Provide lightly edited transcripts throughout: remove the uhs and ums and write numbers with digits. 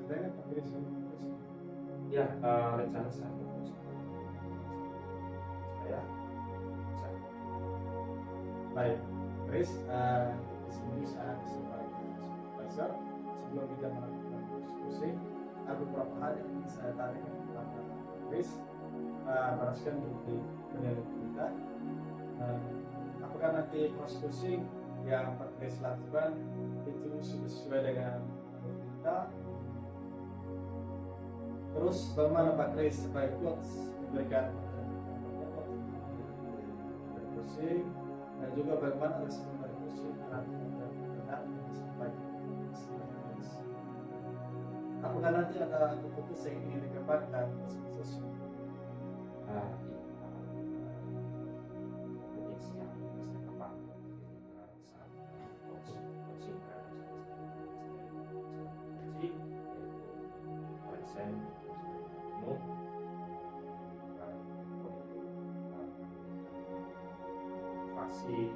dengan Pak Kris. Ya, rencana saya Baik, Kris, di sini saya sebagai supervisor. Sebelum kita melakukan diskusi, ada beberapa hal yang ingin saya tanyakan kepada Kris. Berdasarkan bukti penelitian kita, apakah nanti proses coaching yang Pak Kris lakukan itu sudah sesuai dengan bukti kita? Terus bagaimana Pak Kris sebagai coach memberikan coaching, dan juga bagaimana respon dari coaching terhadap benar disampaikan? Apakah nanti ada keputusan yang ingin dikedepankan coaching? Motivasi,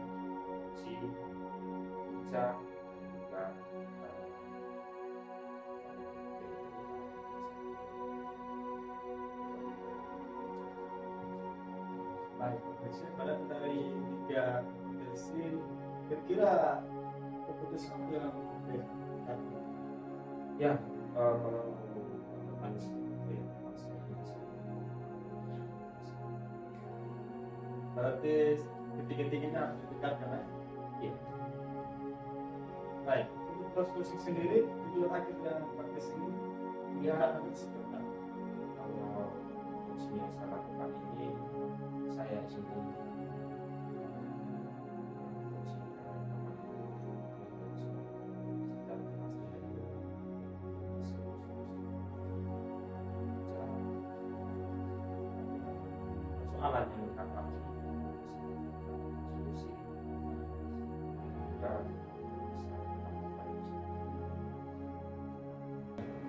uji, bijak, juga Baik, pada dari tiga kompetensi, kira-kira keputusan apa yang diberikan? ya Berarti ketiga-tiganya harus ditingkatkan, ya? Iya. Baik, untuk proses coaching sendiri, tujuan akhir yang praktis ini dia akan seperti apa? Kalau coaching yang saya lakukan ini, saya ingin persoalan yang kita solusi juga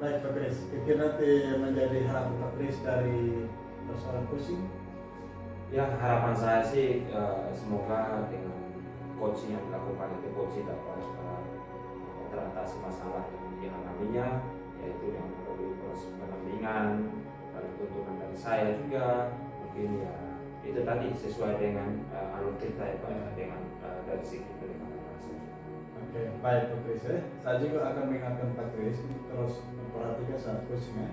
Baik, Pak Kris, kira nanti menjadi harapan Pak Kris dari persoalan coaching. ya harapan saya sih semoga dengan coaching yang dilakukan itu coaching dapat teratasi masalah yang dialaminya, yaitu yang perlu proses pendampingan, lalu tuntunan dari saya juga mungkin ya itu tadi sesuai dengan alur kita ya Pak, dengan dari segi pendekatan saya. Oke, baik Pak Kris, ya. Saya juga akan mengingatkan Pak Kris terus memperhatikan saat coaching, ya.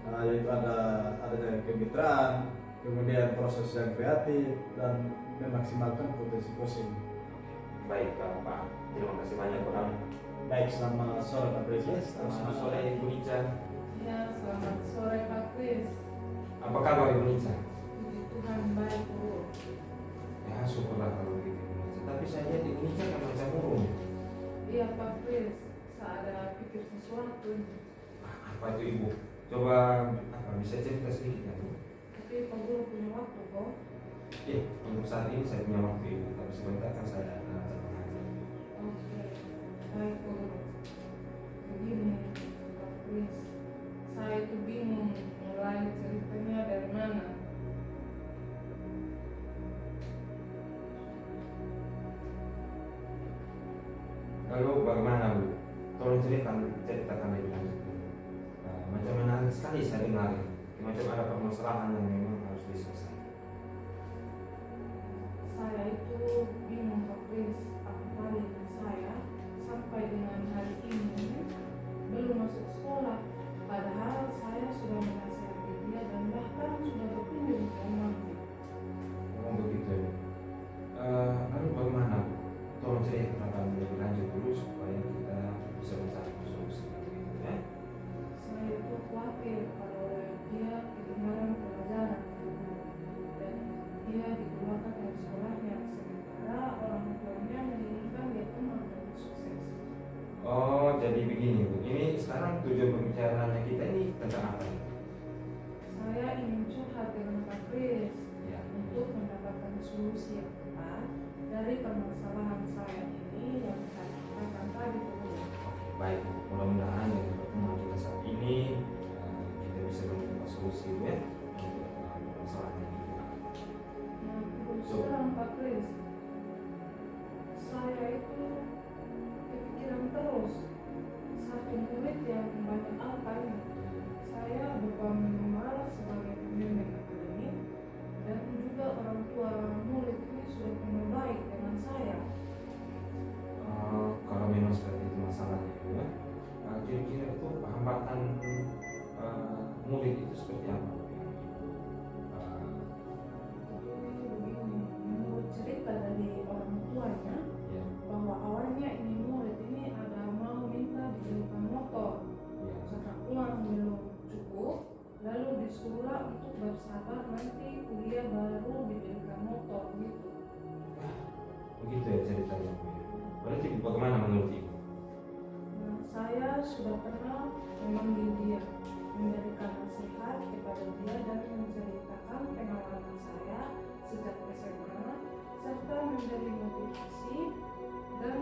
Yaitu ada dari kemitraan, kemudian proses yang kreatif, dan memaksimalkan potensi coaching. Baik Pak, terima kasih banyak Pak. Baik, selamat sore Pak Kris, ya. Selamat sore Ibu Ica. Ya, selamat sore Pak Kris. Apa kabar Ibu Ica? Puji Tuhan baik Bu. Ya syukurlah kalau gitu. Tapi saya lihat Ibu Ica kan macam murung. Iya Pak Kris, saya ada pikir sesuatu. Apa itu Ibu? Coba apa bisa cerita sedikit ya Bu? Tapi Pak Guru punya waktu kok. Iya, untuk saat ini saya punya waktu Ibu, tapi sebentar kan saya ada pengajar. Oke, baik Pak Guru. Begini Pak Kris, saya itu bingung mulai ceritanya dari mana. Lalu bagaimana Bu? Tolong ceritakan lebih lanjut. Macam menarik sekali saya dengar. Macam ada permasalahan yang memang harus diselesaikan. Saya itu bingung Pak Kris, apalagi saya sampai dengan hari ini belum masuk sekolah. Padahal saya sudah menasihati dia dan bahkan sudah berkunjung ke rumahnya. Oh begitu ya. Lalu bagaimana Bu? Tolong ceritakan lebih lanjut dulu supaya kita bisa mencari solusi. Ya? Saya itu khawatir kalau dia ketinggalan pelajaran dan dia dikeluarkan dari sekolahnya, sementara orang tuanya menginginkan dia tenang dan sukses. Oh jadi begini Bu. Ini sekarang tujuan pembicaraannya kita ini tentang apa nih? Saya ingin curhat dengan Pak Kris Ya. untuk mendapatkan solusi yang tepat dari permasalahan saya ini yang saya katakan tadi dulu. Oke, baik Bu. Mudah-mudahan dengan pertemuan kita saat ini kita bisa menemukan solusi ya untuk masalah ini. Nah, terus terang Pak Kris, saya itu kepikiran terus satu murid yang banyak alpanya hambatan murid itu seperti apa? Menurut cerita dari orang tuanya, Ya, bahwa awalnya ini murid ini ada mau minta dibelikan motor ya. karena uang belum cukup, lalu disuruh untuk bersabar nanti kuliah baru dibelikan motor gitu. Begitu ya ceritanya. Berarti bagaimana menurut ibu? Nah, saya sudah pernah memanggil dia, memberikan nasihat kepada dia dan menceritakan pengalaman saya sejak SMA, serta memberi motivasi dan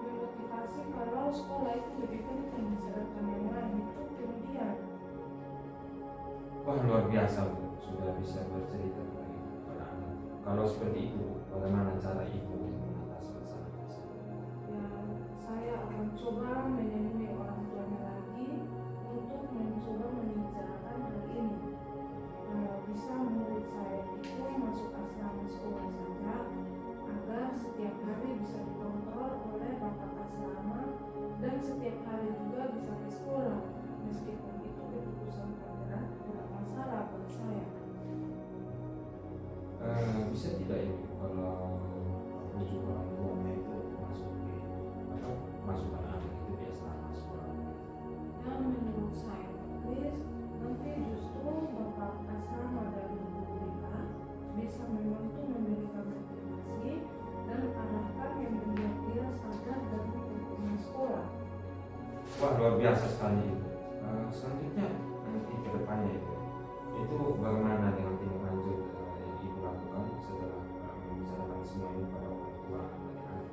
memotivasi kalau sekolah itu lebih penting sedangkan yang lain itu kemudian. Wah, luar biasa Bu, sudah bisa bercerita kepada anak. Kalau seperti itu, bagaimana cara ibu untuk mengatasi masalah tersebut? Ya, saya akan coba menemui orang tuanya lagi untuk mencoba membicarakan hal ini. Bisa murid saya itu masuk asrama sekolah saja agar setiap hari bisa dikontrol oleh bapak asrama dan setiap hari juga bisa ke sekolah, meskipun itu keputusan terberat tidak masalah buat saya. Bisa tidak ibu kalau rujuk orang tuanya itu masukkan anak itu di asrama sekolah? Dan menurut saya, please, nanti justru bapak asrama dari BK bisa membantu memberikan motivasi dan arahkan yang membuat dia sadar dari pentingnya sekolah. Wah, luar biasa sekali ibu. Selanjutnya nanti ke depannya itu bagaimana dengan tindak lanjut yang ibu lakukan setelah membicarakan semua ini pada orang tua dari anak?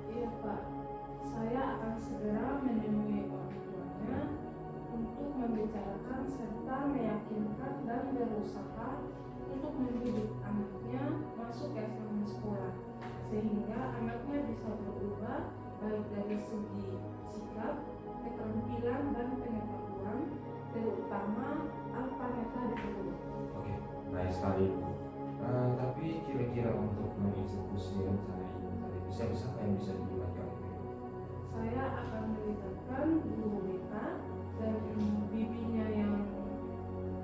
Iya Pak, saya akan segera menemui orang tuanya untuk membicarakan serta meyakinkan dan berusaha untuk mendidik anaknya masuk ke asrama sekolah sehingga anaknya bisa berubah baik dari segi sikap, keterampilan dan pengetahuan, terutama apa yang tadi perlu. Oke, baik sekali ibu. Tapi kira-kira untuk mengeksekusi rencana ibu tadi siapa yang bisa dilibatkan? Saya akan melibatkan guru BK dan bibinya yang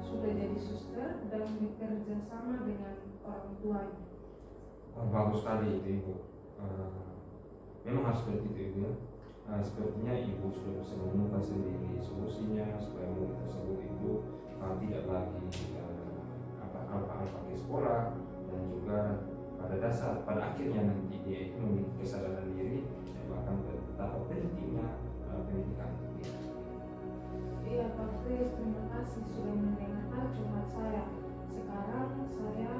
sudah jadi suster dan bekerja sama dengan orang tuanya. Bagus sekali itu ibu. Memang harus seperti itu ibu ya. Sepertinya ibu sudah bisa menemukan sendiri solusinya supaya murid tersebut itu tidak lagi alpa-alpa ke sekolah, dan juga pada akhirnya nanti dia itu memiliki kesadaran diri dan bahkan betapa pentingnya pendidikan itu. Iya Pak Kris, terima kasih sudah mendengarkan curhat saya. Sekarang saya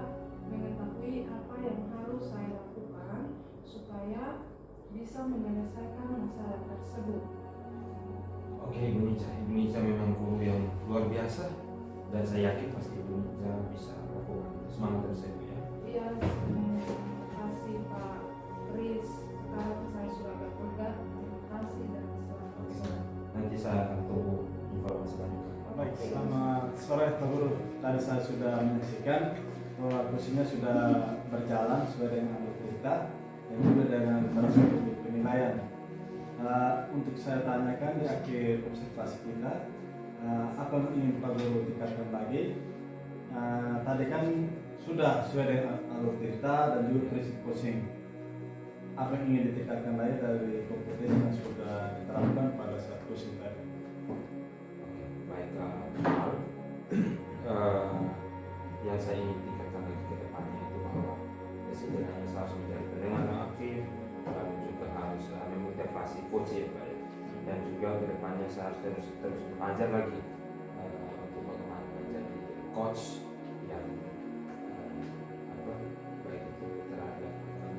mengetahui apa yang harus saya lakukan supaya bisa menyelesaikan masalah tersebut. Oke, Ibu Nica memang guru yang luar biasa, dan saya yakin pasti Ibu Nica bisa melakukan itu. Semangat terus ya, Bu ya. Iya, terima kasih Pak Kris. Sekarang saya sudah berkeluarga. Terima kasih dan selamat Oke, sore. nanti saya akan tunggu informasi lanjut. Baik, selamat sore Pak Guru. Tadi saya sudah menyaksikan bahwa kursinya sudah berjalan sesuai dengan alur cerita dan juga dengan strategi penilaian. Untuk saya tanyakan di akhir observasi kita, apa yang ingin Pak Guru tingkatkan lagi? Tadi kan sudah sesuai dengan alur cerita dan juga prinsip coaching. Apa yang ingin ditingkatkan lagi dari kompetensi yang sudah diterapkan pada saat coaching tadi? Baik, yang saya ingin tingkatkan lagi ke depannya itu bahwa setidaknya saya harus menjadi pendengar yang aktif, lalu juga harus memotivasi coach ya Pak ya. Dan juga ke depannya saya harus terus belajar lagi untuk bagaimana menjadi coach yang baik itu terhadap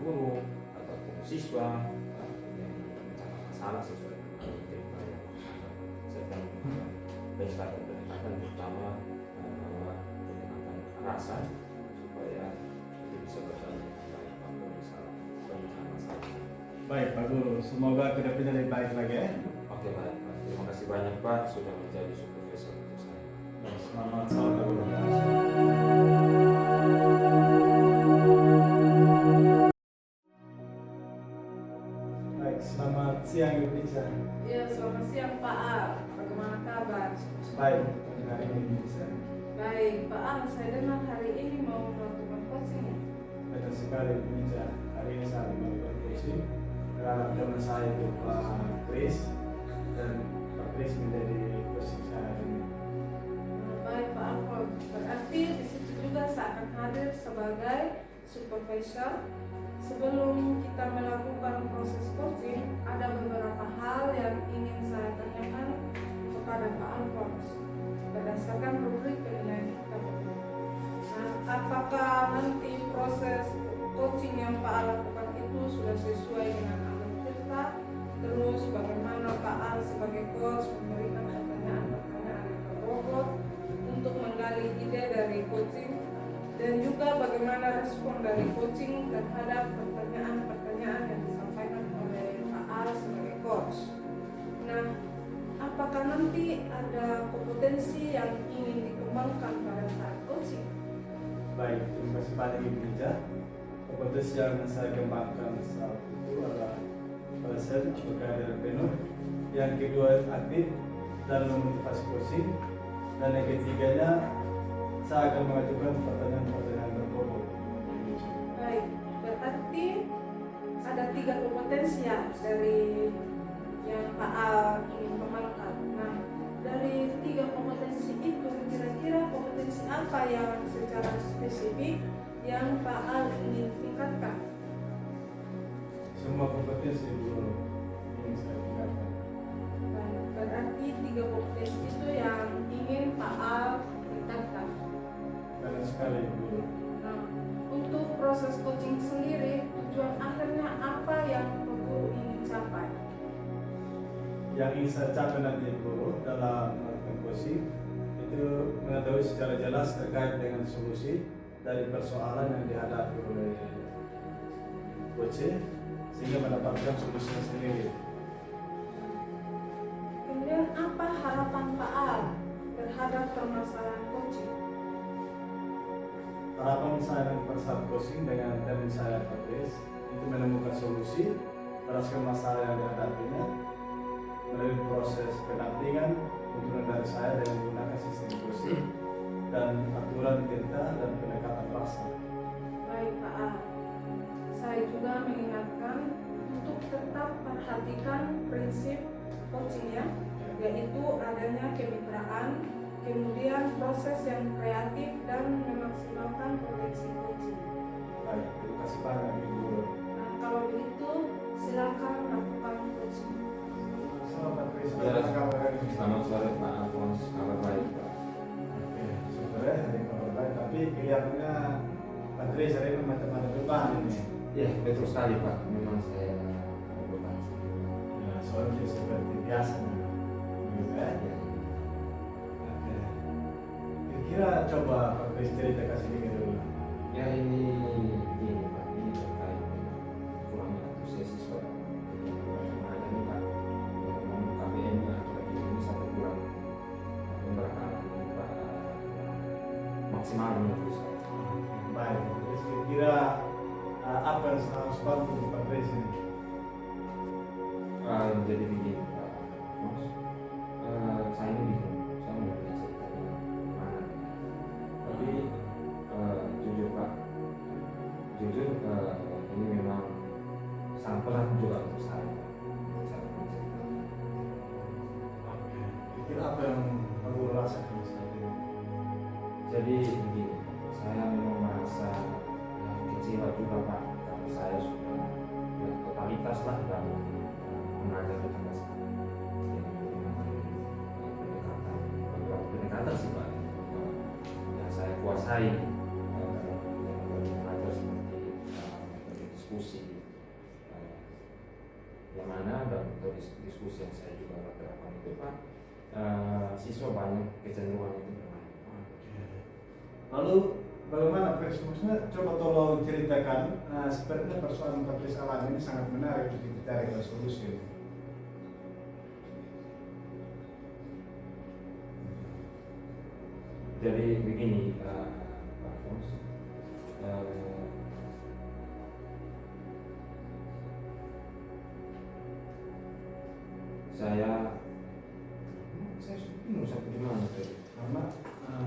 guru ataupun siswa yang mencapai masalah sesuai dengan cerita yang serta pendekatan terutama pendekatan rasa supaya itu bisa berjalan dengan baik apapun misalnya pemecahan masalah. Baik Pak Guru, semoga kedepannya lebih baik lagi ya. Oke, baik Pak. Terima kasih banyak Pak sudah menjadi supervisor untuk saya. Baik, selamat sore Pak Guru. Baik, selamat siang Ibu Ica. Iya, selamat siang Pak Ar. Apa kabar? Baik, hari ini bisa. Baik, Pak Al, saya dengar hari ini mau melakukan coaching ya? Betul sekali, Mija. Hari ini saya melakukan coaching terhadap teman saya itu Pak Chris, dan Pak Chris menjadi coaching saya hari ini. Baik, Pak Al, berarti di situ juga saya akan hadir sebagai supervisor. Sebelum kita melakukan proses coaching, ada beberapa hal yang ingin saya tanyakan kepada Pak Alphonse berdasarkan rubrik penilaian kita berdua. Nah, apakah nanti proses coaching yang Pak Al lakukan itu sudah sesuai dengan alur cerita? Terus bagaimana Pak Al sebagai coach memberikan pertanyaan-pertanyaan yang berbobot untuk menggali ide dari coaching, dan juga bagaimana respon dari coaching terhadap pertanyaan-pertanyaan yang disampaikan oleh Pak Al sebagai coach. Nah, apakah nanti ada kompetensi yang ingin dikembangkan pada saat coaching? Baik, terima kasih banyak Ibu Mija. Kompetensi yang saya kembangkan saat itu adalah present sebagai entrepreneur, yang kedua aktif dan memotivasi coaching, dan yang ketiganya saya akan mengajukan pertanyaan-pertanyaan berbobot. Baik, berarti ada 3 kompetensi ya dari yang Pak Al ingin kembangkan. Nah, dari 3 kompetensi itu kira-kira kompetensi apa yang secara spesifik yang Pak Al ingin tingkatkan? Semua kompetensi dulu yang saya tingkatkan. Baik, berarti 3 kompetensi itu yang ingin Pak Al tingkatkan. Karena sekali dulu. Nah, untuk proses coaching sendiri, tujuan akhirnya apa yang Pak Guru ingin capai? Yang ingin saya capai nanti dulu dalam melakukan coaching itu mengetahui secara jelas terkait dengan solusi dari persoalan yang dihadapi oleh coach, sehingga mendapatkan solusinya sendiri. Kemudian apa harapan Pak Al terhadap permasalahan coaching? Harapan saya pada saat coaching dengan teman saya Pak Chris itu menemukan solusi atas masalah yang dihadapinya melalui proses pendampingan untuk dari saya dengan menggunakan sistem coaching dan aturan cerita dan pendekatan rasa. Baik Pak Al, saya juga mengingatkan untuk tetap perhatikan prinsip coaching ya, yaitu adanya kemitraan, kemudian proses yang kreatif dan memaksimalkan potensi coaching. Baik, terima kasih banyak Ibu. Nah, kalau begitu silakan lakukan coaching. Selamat Chris. Ya, Apa kabar hari ini? Selamat sore Pak Alphonse, kabar baik Pak. Oke, sebenarnya hari ini kabar baik, tapi kelihatannya Pak Chris hari ini macam-macam beban ini. Ya betul sekali Pak, memang saya ada beban sedikit. Ya, soalnya seperti biasa. Gitu ya. Ya. Oke. Kira-kira coba Pak Chris ceritakan sedikit dulu. Ya ini Pak, ini terkait dengan kurangnya antusias siswa mana ini Pak, memang KBM nya lagi ini sampai kurang pemberataan Pak maksimal menurut saya. Baik, terus kira-kira apa yang harus bantu Pak Chris ini? Jadi begini Pak Alphonse, saya ini bingung, saya mau belajar dari mana. Tapi jujur Pak, ini memang sangat berat juga untuk saya. Saya belajar. Oke. Kira-kira apa yang kamu rasakan saat ini? Jadi begini, saya memang merasa kecewa juga Pak, karena saya sudah totalitas lah dalam mengajar di kelas. Pendekatan, beberapa pendekatan sih Pak, yang saya kuasai dalam mengajar seperti metode diskusi, yang mana dalam metode diskusi yang saya juga terapkan itu Pak, siswa banyak kecenderungan itu bermain. Lalu bagaimana Chris? Maksudnya coba tolong ceritakan. Sepertinya persoalan Pak Chris alami ini sangat menarik untuk kita cari solusi. Jadi begini Pak Alphonse, saya Sampai di mana tadi? Karena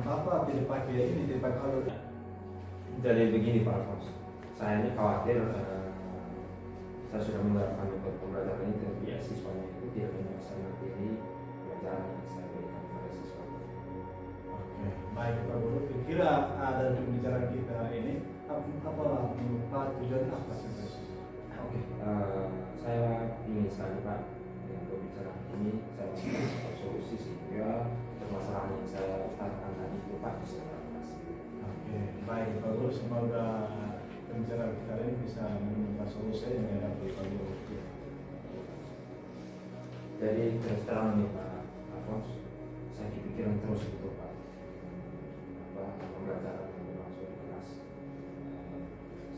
Bapak tidak pakai ini, tidak pakai alur. Jadi begini Pak Alfons, saya ini khawatir saya sudah menerapkan metode pembelajaran ini, tapi ya siswanya itu tidak menguasai materi pelajaran yang saya berikan kepada siswa. Oke, baik Pak Guru. Kira dari pembicaraan kita ini apa Pak tujuan apa sebenarnya? Oke, saya ingin sekali Pak dengan pembicaraan ini saya memberikan solusi sehingga permasalahan yang saya utarakan tadi itu Pak bisa teratasi. Oke, baik Pak Guru. Semoga pembicaraan kita ini bisa menemukan solusi yang dihadapi Pak Guru. Jadi terus terang nih Pak Alfons, saya kepikiran terus gitu Pak, pembelajaran yang berlangsung di kelas.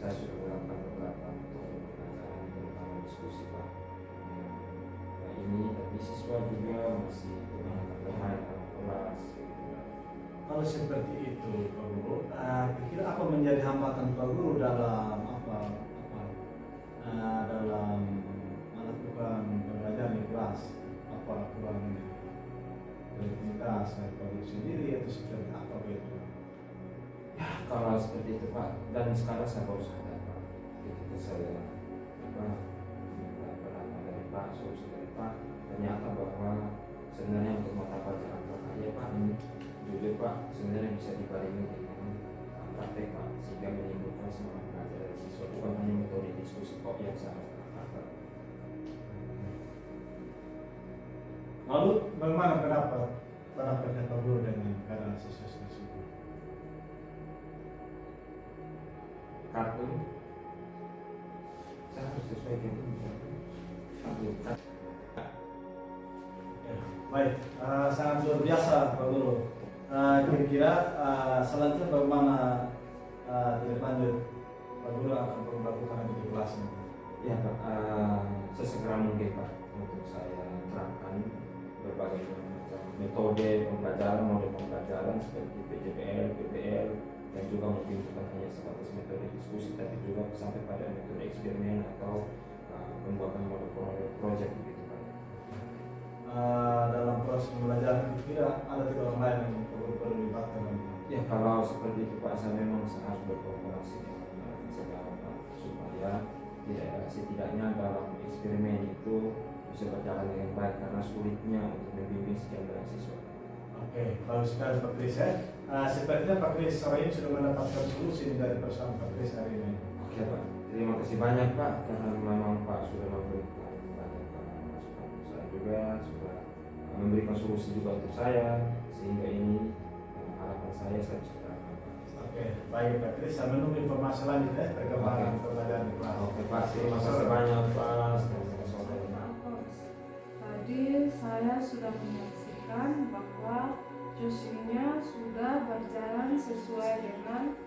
Saya sudah melakukan beberapa metode pembelajaran terutama diskusi Pak. Nah, ini tapi siswa juga masih kebanyakan bermain dalam kelas. Kalau seperti itu Pak Guru, kira apa menjadi hambatan Pak Guru dalam dalam melakukan pembelajaran di kelas? Apa kurang kreativitas dari Pak Guru sendiri atau seperti apa begitu? Ya kalau seperti itu Pak, dan sekarang saya baru sadar Pak, ketika saya minta pendapat dari Pak, solusi dari Pak, ternyata bahwa sebenarnya untuk mata pelajaran Pak, ya Pak ini jujur Pak, sebenarnya bisa dibarengi dengan praktek Pak, sehingga menimbulkan semangat belajar dari siswa, bukan hanya metode diskusi kok yang sangat Pak. Lalu bagaimana pendapatnya Pak Guru dengan keadaan siswa tersebut? Kartun saya harus sesuaikan ini kartun. Baik, sangat luar biasa Pak Guru. Kira-kira selanjutnya bagaimana tindak lanjut Pak Guru akan melakukan di kelasnya? Ya Pak, sesegera mungkin Pak untuk saya terapkan berbagai macam metode pembelajaran, model pembelajaran seperti PJPL, PPL, dan juga mungkin bukan hanya sebatas metode diskusi, tapi juga sampai pada metode eksperimen atau pembuatan model project begitu Pak. Dalam proses pembelajaran kira ada tiga orang lain yang perlu dilibatkan. Ya kalau seperti itu Pak, saya memang harus berkolaborasi dengan segala Pak supaya setidaknya dalam eksperimen itu bisa berjalan dengan baik karena sulitnya untuk membimbing sekian banyak siswa. Oke, kalau sekali Pak Kris ya, sepertinya Pak Kris sore ini sudah mendapatkan solusi dari persoalan Pak Kris hari ini. Oke Pak, terima kasih banyak Pak karena memang Pak sudah memberikan banyak masukan untuk saya juga, sudah memberikan solusi juga untuk saya sehingga ini harapan saya bisa terapkan Pak. Oke, baik Pak Kris, saya menunggu informasi lanjut ya perkembangan pembelajaran di kelas. Oke Pak, terima kasih banyak Pak. Tadi saya sudah menyaksikan bahwa Joshua sudah berjalan sesuai dengan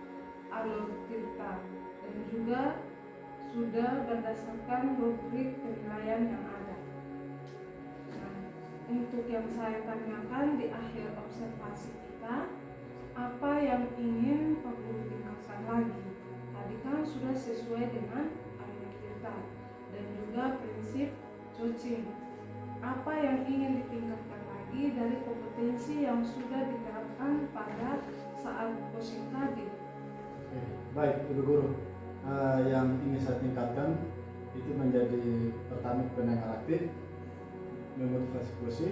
alur cerita dan juga sudah berdasarkan rubrik penilaian yang ada. Nah, untuk yang saya tanyakan di akhir observasi kita, apa yang ingin Pak Guru tingkatkan lagi? Tadi kan sudah sesuai dengan alur cerita dan juga prinsip coaching. Apa yang ingin ditingkatkan lagi dari kompetensi yang sudah diterapkan pada saat coaching tadi? Oke, baik Ibu Guru, yang ingin saya tingkatkan itu menjadi pertama pendengar aktif, memotivasi kursi,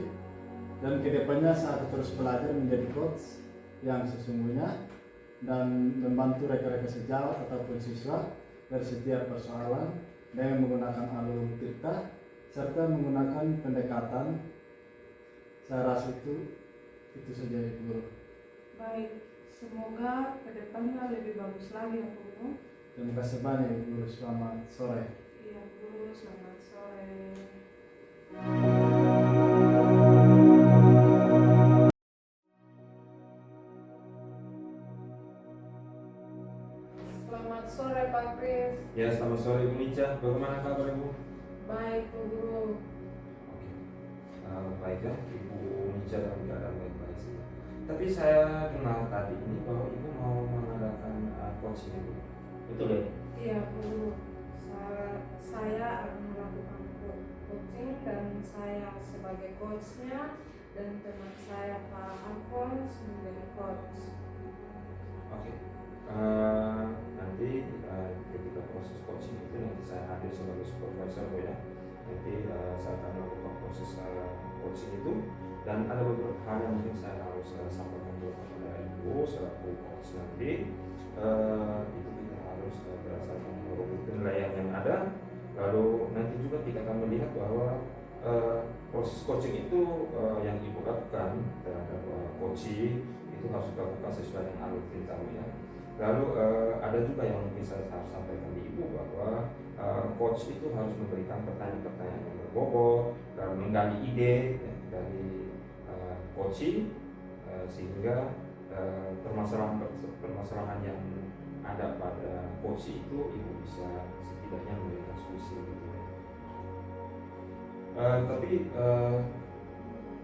dan kedepannya saya terus belajar menjadi coach yang sesungguhnya dan membantu rekan-rekan sejawat ataupun siswa dari setiap persoalan dengan menggunakan alur cerita serta menggunakan pendekatan. Saya rasa itu saja Ibu Guru. Baik, semoga kedepannya lebih bagus lagi ya Guru. Terima kasih banyak Ibu Guru, selamat sore. Iya Guru, selamat sore. Selamat sore Pak Kris. Ya selamat sore Ibu Nica, bagaimana kabar Ibu? Baik Bu Guru. Baiklah Ibu Nica dalam keadaan baik-baik saja. Tapi saya dengar tadi ini bahwa Ibu mau mengadakan coaching Ibu. Betul ya? Iya Bu Guru. Saya akan melakukan coaching dan saya sebagai coachnya dan teman saya Pak Alphonse menjadi coach. Oke. Nanti ketika proses coaching itu nanti saya hadir sebagai supervisor Bu ya. Nanti saya akan melakukan proses coaching itu, dan ada beberapa hal yang mungkin saya harus sampaikan kepada Ibu selaku coach nanti. Itu kita harus berdasarkan penilaian yang ada. Lalu nanti juga kita akan melihat bahwa proses coaching itu yang Ibu lakukan terhadap coaching itu harus dilakukan sesuai dengan alur cerita ya. Lalu ada juga yang mungkin saya harus sampaikan di Ibu bahwa coach itu harus memberikan pertanyaan-pertanyaan yang berbobot, lalu menggali ide ya, dari coaching sehingga permasalahan yang ada pada coaching itu Ibu bisa setidaknya memberikan solusi gitu. Tapi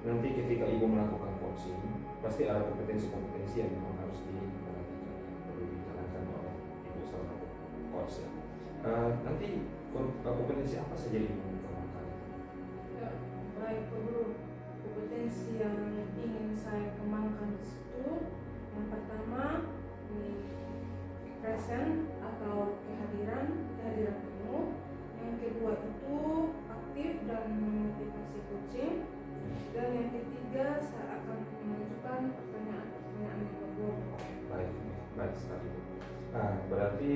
nanti ketika Ibu melakukan coaching pasti ada kompetensi-kompetensi yang memang harus diperhatikan, perlu dijalankan oleh Ibu selaku coach ya. Nanti kompetensi apa saja yang Ibu kembangkan? Ya, baik Pak Guru. Kompetensi yang ingin saya kembangkan di situ, yang pertama ini present atau kehadiran penuh. Yang kedua itu aktif dan memotivasi coaching. Dan yang ketiga saya akan mengajukan pertanyaan-pertanyaan yang berbobot. Baik sekali. Berarti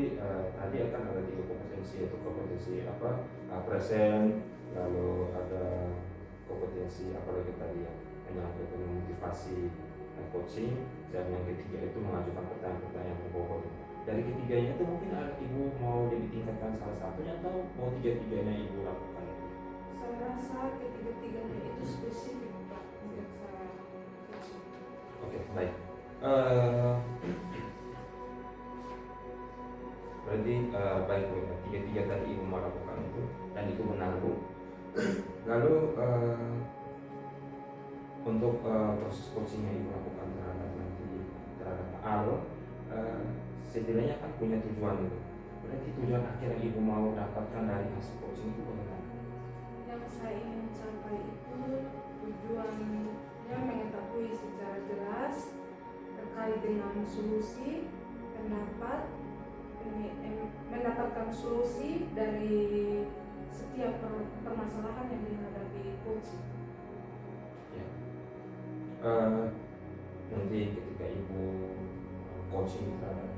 tadi akan ada 3 kompetensi, yaitu kompetensi present, lalu ada kompetensi apa lagi tadi yang menyampaikan motivasi coaching, dan yang ketiga itu mengajukan pertanyaan-pertanyaan yang berbobot. Dari ketiganya itu mungkin ada Ibu mau jadi tingkatkan salah satunya atau mau 3-tiganya Ibu lakukan? Saya rasa ketiga-tiganya itu spesifik Pak untuk saya coaching. Oke, baik. Berarti baik Bu, 3 tadi Ibu melakukan itu dan itu benar Bu. Lalu untuk proses coaching yang Ibu lakukan terhadap Pak Al, setidaknya kan punya tujuan itu. Berarti tujuan akhir yang Ibu mau dapatkan dari hasil coaching itu bagaimana? Yang saya ingin capai itu tujuannya mengetahui secara jelas terkait dengan solusi, mendapatkan solusi dari setiap permasalahan yang dihadapi coaching. Ya. Nanti ketika Ibu coaching terhadap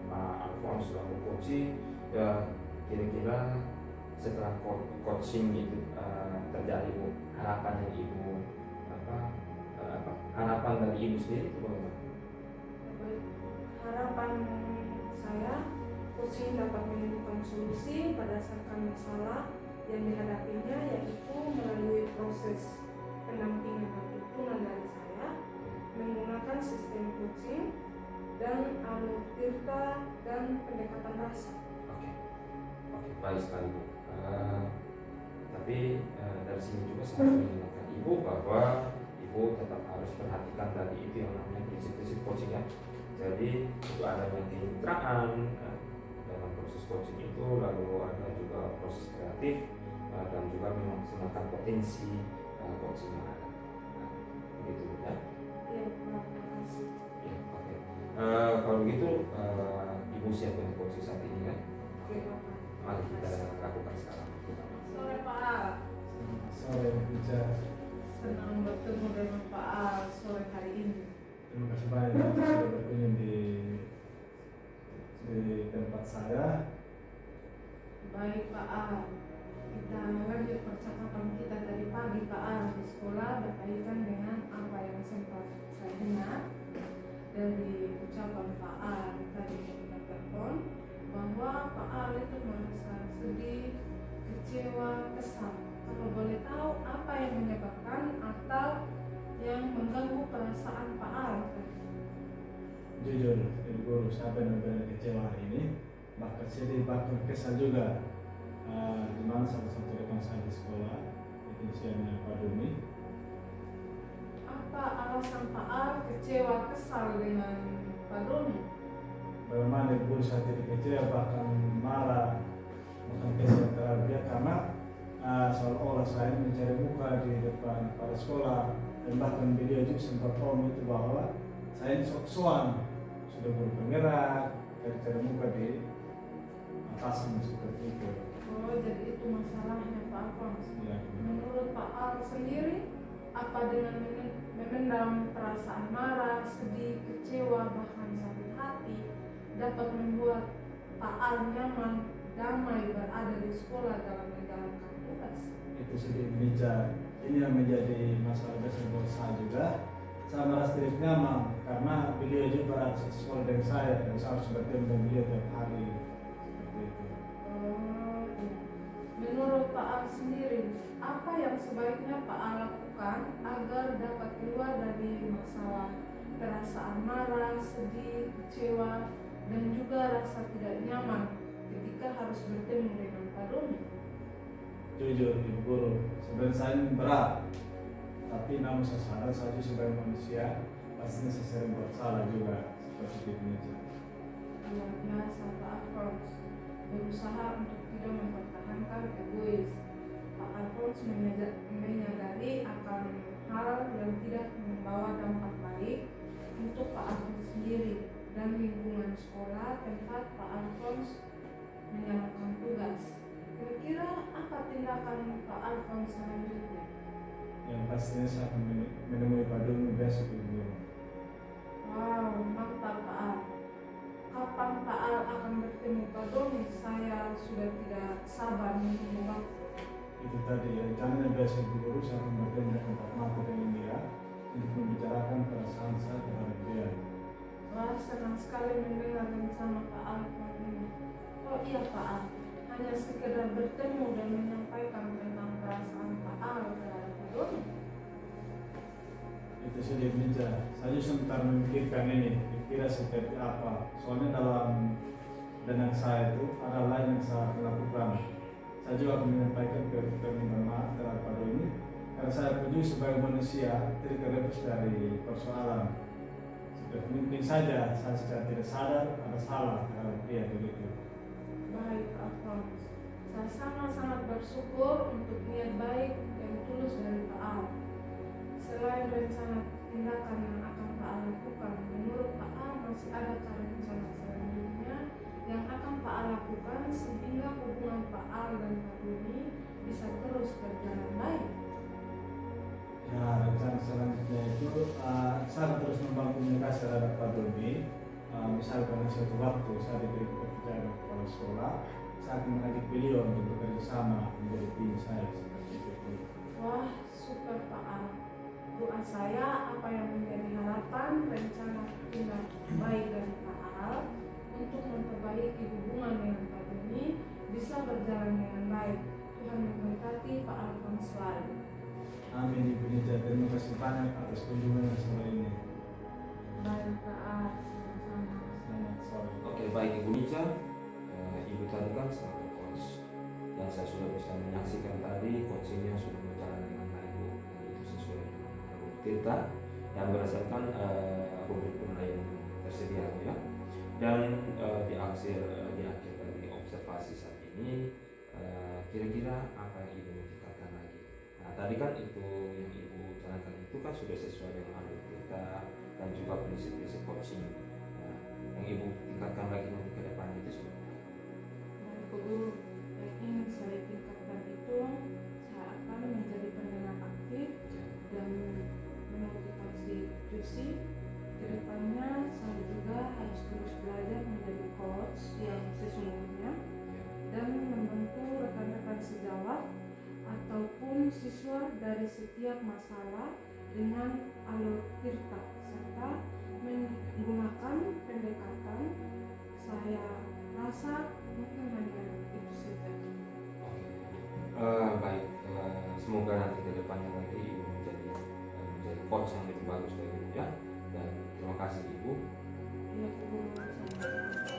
Pak Alphonse selaku coaching, ya kira-kira setelah coaching itu terjadi Bu, harapan yang Ibu harapan dari Ibu sendiri itu bagaimana? Harapan saya coaching dapat menemukan solusi berdasarkan masalah yang dihadapinya, yaitu melalui proses pendampingan dan tuntunan dari saya menggunakan sistem coaching dan alur tirta dan pendekatan rasa. Oke, baik sekali Bu. Tapi dari sini juga saya mengingatkan Ibu bahwa Ibu tetap harus perhatikan tadi itu yang namanya prinsip-prinsip coaching ya. Jadi itu adanya kemitraan dalam proses coaching itu, lalu ada juga proses kreatif dan juga memaksimalkan potensi coaching yang ada. Begitu ya. Ya, terima kasih. Ya, oke. Kalau begitu Ibu siap untuk coaching saat ini kan? Oke, Bapak. Mari kita lakukan sekarang. Sore Pak Al. Sore Ica. Senang bertemu dengan Pak Al sore hari ini. Terima kasih banyak sudah berkunjung di tempat saya. Baik Pak Al, kita lanjut percakapan kita tadi pagi Pak Al di sekolah berkaitan dengan apa yang sempat saya dengar dari ucapan Pak Al tadi di telepon, bahwa Pak Al itu merasa sedih, kecewa, kesal. Kalau boleh tahu apa yang menyebabkan atau yang mengganggu perasaan Pak Al? Jujur, Ibu saya benar-benar kecewa hari ini, bahkan sedih, bahkan kesal juga. Di mana salah satu rekan saya di sekolah, inisialnya Pak Dumi. Apa alasan Pak Al kecewa, kesal dengan Pak Doni? Bagaimana Ibu saya tidak kecewa, bahkan marah, bahkan kesal terhadap dia karena seolah-olah saya mencari muka di depan para sekolah, dan bahkan beliau juga sempat itu bahwa saya ini sok-sokan sudah bergerak cari-cari muka di atasan seperti itu. Oh, jadi itu masalahnya Pak Alphonse. Ya, Menurut Pak Al sendiri, apa dengan memendam perasaan marah, sedih, kecewa, bahkan sakit hati dapat membuat Pak Al nyaman, damai berada di sekolah dalam menjalankan tugas? itu sedih meja. Ini yang menjadi masalah besar buat saya juga. Saya merasa tidak nyaman karena beliau juga berada di sekolah dengan saya dan saya harus bertemu dengan beliau tiap hari seperti itu. Oh, iya. Menurut Pak Al sendiri, apa yang sebaiknya Pak Al lakukan agar dapat keluar dari masalah perasaan marah, sedih, kecewa, dan juga rasa tidak nyaman ketika harus bertemu dengan Pak Doni? Jujur Ibu Guru, sebenarnya saya ini berat, tapi namun saya sadar saya juga sebagai manusia pastinya saya sering buat salah juga seperti itu meja. Luar biasa Pak Alphonse, berusaha untuk tidak mempertahankan egois. Pak Alphonse menyadari akan hal yang tidak membawa dampak baik untuk Pak Alphonse sendiri dan lingkungan sekolah tempat Pak Alphonse menjalankan tugas. Kira-kira apa tindakan Pak Alphonse selanjutnya? Yang pastinya saya akan menemui Pak Doni besok Ibu Guru. Wow, mantap Pak Al. Kapan Pak Al akan bertemu Pak Doni? Saya sudah tidak sabar menunggu waktu. Itu tadi ya, rencananya besok Ibu Guru saya akan bertemu dengan Pak Marco dengan dia untuk membicarakan perasaan saya terhadap dia. Wah, senang sekali mendengar rencana Pak Al ini. Oh iya Pak Al, hanya sekedar bertemu dan menyampaikan tentang perasaan Pak Al terhadap Pak Doni. Itu sudah meja. Saya sebentar memikirkan ini, kira seperti apa. Soalnya dalam benak saya itu ada lain yang saya lakukan. Saya juga akan menyampaikan permintaan maaf terhadap Pak Doni karena saya pun sebagai manusia tidak terlepas dari persoalan. Seperti mungkin saja saya secara tidak sadar ada salah terhadap dia begitu. Baik Pak Alphonse, saya sangat-sangat bersyukur untuk niat baik yang tulus dari Pak Al. Selain rencana tindakan yang akan Pak Al lakukan, menurut Pak Al masih adakah rencana selanjutnya yang akan Pak Al lakukan sehingga hubungan Pak Al dan Pak Doni bisa terus berjalan baik? Ya, rencana selanjutnya itu saya akan terus membangun komunikasi terhadap Pak Doni. Misalkan suatu waktu saya diberi kepercayaan kepala sekolah, saya akan mengajak beliau untuk bekerja sama menjadi tim saya seperti itu. Wah, super Pak Al. Doa saya apa yang menjadi harapan rencana tindak baik dari Pak Al untuk memperbaiki hubungan dengan Pak Doni bisa berjalan dengan baik. Tuhan memberkati Pak Alphonse selalu. Amin Ibu Nija, terima kasih banyak atas kunjungan sore ini. Baik Pak Al, sama-sama. Selamat sore. Oke, baik Ibu Nica, Ibu tadi kan selaku coach yang saya sudah bisa menyaksikan tadi coachingnya sudah berjalan dengan baik Bu, dan itu sesuai dengan menurut Tirta yang berdasarkan rubrik penilaian yang tersedia ya. Dan di akhir dari observasi saat ini kira-kira apa yang Ibu mau tingkatkan lagi? Nah tadi kan itu yang Ibu jalankan itu kan sudah sesuai dengan alur kita dan juga prinsip-prinsip coaching. Nah, yang Ibu tingkatkan lagi nanti ke depan itu seperti apa? Baik Bu Guru, yang ingin saya tingkatkan itu saya akan menjadi pendengar aktif dan memotivasi Jusi. Kedepannya saya juga harus terus belajar menjadi coach yang sesungguhnya dan membantu rekan-rekan sejawat ataupun siswa dari setiap masalah dengan alur Tirta serta menggunakan pendekatan saya rasa mungkin hanya itu saja. Baik, semoga nanti ke depannya lagi Ibu menjadi coach yang lebih bagus lagi ya. Dan terima kasih Ibu. Ya, Bu Guru, sama-sama.